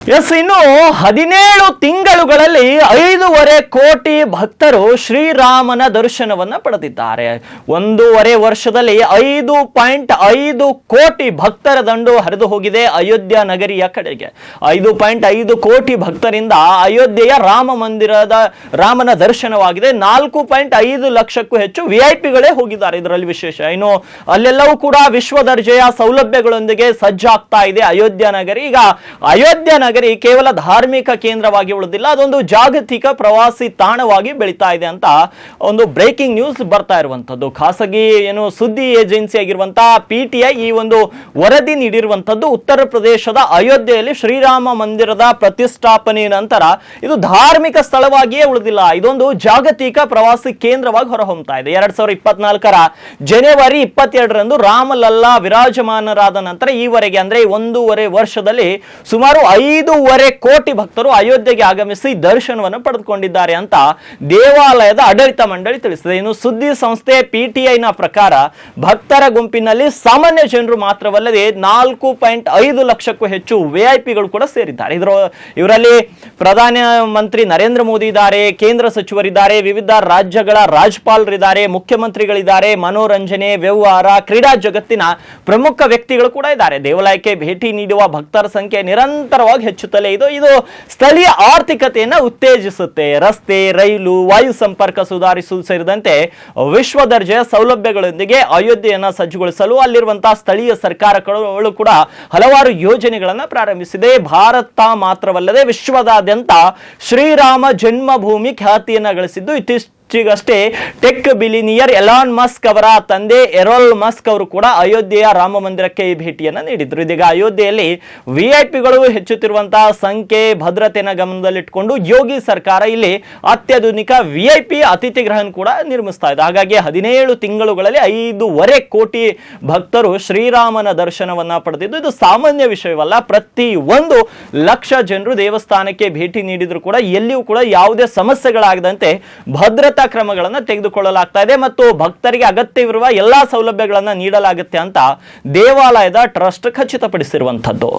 ಇನ್ನು 17 ತಿಂಗಳುಗಳಲ್ಲಿ 5.5 ಕೋಟಿ ಭಕ್ತರು ಶ್ರೀರಾಮನ ದರ್ಶನವನ್ನ ಪಡೆದಿದ್ದಾರೆ. 1.5 ವರ್ಷದಲ್ಲಿ 5.5 ಕೋಟಿ ಭಕ್ತರ ದಂಡು ಹರಿದು ಹೋಗಿದೆ ಅಯೋಧ್ಯ ನಗರಿಯ ಕಡೆಗೆ. 5.5 ಕೋಟಿ ಭಕ್ತರಿಂದ ಅಯೋಧ್ಯೆಯ ರಾಮನ ದರ್ಶನವಾಗಿದೆ. 4.5 ಲಕ್ಷಕ್ಕೂ ಹೆಚ್ಚು ವಿಐಪಿಗಳೇ ಹೋಗಿದ್ದಾರೆ. ಇದರಲ್ಲಿ ವಿಶೇಷ ಇನ್ನು ಅಲ್ಲೆಲ್ಲವೂ ಕೂಡ ವಿಶ್ವ ದರ್ಜೆಯ ಸೌಲಭ್ಯಗಳೊಂದಿಗೆ ಸಜ್ಜಾಗ್ತಾ ಇದೆ ಅಯೋಧ್ಯ ನಗರಿ. ಈಗ ಅಯೋಧ್ಯ ನಗರಿ ಕೇವಲ ಧಾರ್ಮಿಕ ಕೇಂದ್ರವಾಗಿ ಉಳಿದಿಲ್ಲ, ಅದೊಂದು ಜಾಗತಿಕ ಪ್ರವಾಸಿ ತಾಣವಾಗಿ ಬೆಳೀತಾ ಇದೆ ಅಂತ ಒಂದು ಬ್ರೇಕಿಂಗ್ ನ್ಯೂಸ್ ಬರ್ತಾ ಇರುವಂತದ್ದು. ಖಾಸಗಿ ಸುದ್ದಿ ಏಜೆನ್ಸಿ ಆಗಿರುವಂತಹ PTI ಈ ಒಂದು ವರದಿ ನೀಡಿರುವಂತದ್ದು. ಉತ್ತರ ಪ್ರದೇಶದ ಅಯೋಧ್ಯೆಯಲ್ಲಿ ಶ್ರೀರಾಮ ಮಂದಿರದ ಪ್ರತಿಷ್ಠಾಪನೆ ನಂತರ ಇದು ಧಾರ್ಮಿಕ ಸ್ಥಳವಾಗಿಯೇ ಉಳಿದಿಲ್ಲ, ಇದೊಂದು ಜಾಗತಿಕ ಪ್ರವಾಸಿ ಕೇಂದ್ರವಾಗಿ ಹೊರಹೊಮ್ಮತಾ ಇದೆ. 2024ರ ಜನವರಿ 22ರಂದು ರಾಮಲಲ್ಲಾ ವಿರಾಜಮಾನರಾದ ನಂತರ ಈವರೆಗೆ ಅಂದ್ರೆ 1.5 ವರ್ಷದಲ್ಲಿ ಸುಮಾರು 5.5 ಕೋಟಿ ಭಕ್ತರು ಅಯೋಧ್ಯೆಗೆ ಆಗಮಿಸಿ ದರ್ಶನವನ್ನು ಪಡೆದುಕೊಂಡಿದ್ದಾರೆ ಅಂತ ದೇವಾಲಯದ ಆಡಳಿತ ಮಂಡಳಿ ತಿಳಿಸಿದೆ. ಇನ್ನು ಸುದ್ದಿ ಸಂಸ್ಥೆ PTIನ ಪ್ರಕಾರ ಭಕ್ತರ ಗುಂಪಿನಲ್ಲಿ ಸಾಮಾನ್ಯ ಜನರು ಮಾತ್ರವಲ್ಲದೆ 4.5 ಲಕ್ಷಕ್ಕೂ ಹೆಚ್ಚು ವಿಐಪಿಗಳು ಕೂಡ ಸೇರಿದ್ದಾರೆ. ಇವರಲ್ಲಿ ಪ್ರಧಾನ ಮಂತ್ರಿ ನರೇಂದ್ರ ಮೋದಿ ಇದ್ದಾರೆ, ಕೇಂದ್ರ ಸಚಿವರಿದ್ದಾರೆ, ವಿವಿಧ ರಾಜ್ಯಗಳ ರಾಜ್ಯಪಾಲರಿದ್ದಾರೆ, ಮುಖ್ಯಮಂತ್ರಿಗಳಿದ್ದಾರೆ, ಮನೋರಂಜನೆ, ವ್ಯವಹಾರ, ಕ್ರೀಡಾ ಜಗತ್ತಿನ ಪ್ರಮುಖ ವ್ಯಕ್ತಿಗಳು ಕೂಡ ಇದ್ದಾರೆ. ದೇವಾಲಯಕ್ಕೆ ಭೇಟಿ ನೀಡುವ ಭಕ್ತರ ಸಂಖ್ಯೆ ನಿರಂತರವಾಗಿ ಹೆಚ್ಚುತ್ತಲೇ ಇದು ಸ್ಥಳೀಯ ಆರ್ಥಿಕತೆಯನ್ನು ಉತ್ತೇಜಿಸುತ್ತೆ. ರಸ್ತೆ, ರೈಲು, ವಾಯು ಸಂಪರ್ಕ ಸುಧಾರಿಸುವುದು ಸೇರಿದಂತೆ ವಿಶ್ವ ದರ್ಜೆಯ ಸೌಲಭ್ಯಗಳೊಂದಿಗೆ ಅಯೋಧ್ಯೆಯನ್ನು ಸಜ್ಜುಗೊಳಿಸಲು ಅಲ್ಲಿರುವಂತಹ ಸ್ಥಳೀಯ ಸರ್ಕಾರಗಳು ಕೂಡ ಹಲವಾರು ಯೋಜನೆಗಳನ್ನು ಪ್ರಾರಂಭಿಸಿದೆ. ಭಾರತ ಮಾತ್ರವಲ್ಲದೆ ವಿಶ್ವದಾದ್ಯಂತ ಶ್ರೀರಾಮ ಜನ್ಮಭೂಮಿ ಖ್ಯಾತಿಯನ್ನು ಗಳಿಸಿದ್ದು ಇತ್ತೀಚೆಗಷ್ಟೇ ಟೆಕ್ ಬಿಲಿನಿಯರ್ ಎಲಾನ್ ಮಸ್ಕ್ ಅವರ ತಂದೆ ಎರೋಲ್ ಮಸ್ಕ್ ಅವರು ಕೂಡ ಅಯೋಧ್ಯೆಯ ರಾಮ ಮಂದಿರಕ್ಕೆ ಭೇಟಿಯನ್ನು ನೀಡಿದ್ರು. ಇದೀಗ ಅಯೋಧ್ಯೆಯಲ್ಲಿ ವಿಐಪಿಗಳು ಹೆಚ್ಚುತ್ತಿರುವಂತಹ ಸಂಖ್ಯೆ, ಭದ್ರತೆಯನ್ನು ಗಮನದಲ್ಲಿಟ್ಟುಕೊಂಡು ಯೋಗಿ ಸರ್ಕಾರ ಇಲ್ಲಿ ಅತ್ಯಾಧುನಿಕ VIP ಅತಿಥಿ ಗೃಹ ಕೂಡ ನಿರ್ಮಿಸ್ತಾ ಇದೆ. ಹಾಗಾಗಿ 17 ತಿಂಗಳುಗಳಲ್ಲಿ 5.5 ಕೋಟಿ ಭಕ್ತರು ಶ್ರೀರಾಮನ ದರ್ಶನವನ್ನ ಪಡೆದಿದ್ದು ಇದು ಸಾಮಾನ್ಯ ವಿಷಯವಲ್ಲ. ಪ್ರತಿ 1 ಲಕ್ಷ ಜನರು ದೇವಸ್ಥಾನಕ್ಕೆ ಭೇಟಿ ನೀಡಿದ್ರು ಕೂಡ ಎಲ್ಲಿಯೂ ಕೂಡ ಯಾವುದೇ ಸಮಸ್ಯೆಗಳಾಗದಂತೆ ಭದ್ರತಾ ಕ್ರಮಗಳನ್ನು ತೆಗೆದುಕೊಳ್ಳಲಾಗ್ತಾ ಇದೆ ಮತ್ತು ಭಕ್ತರಿಗೆ ಅಗತ್ಯವಿರುವ ಎಲ್ಲಾ ಸೌಲಭ್ಯಗಳನ್ನು ನೀಡಲಾಗುತ್ತೆ ಅಂತ ದೇವಾಲಯದ ಟ್ರಸ್ಟ್ ಖಚಿತಪಡಿಸಿರುವಂತದ್ದು.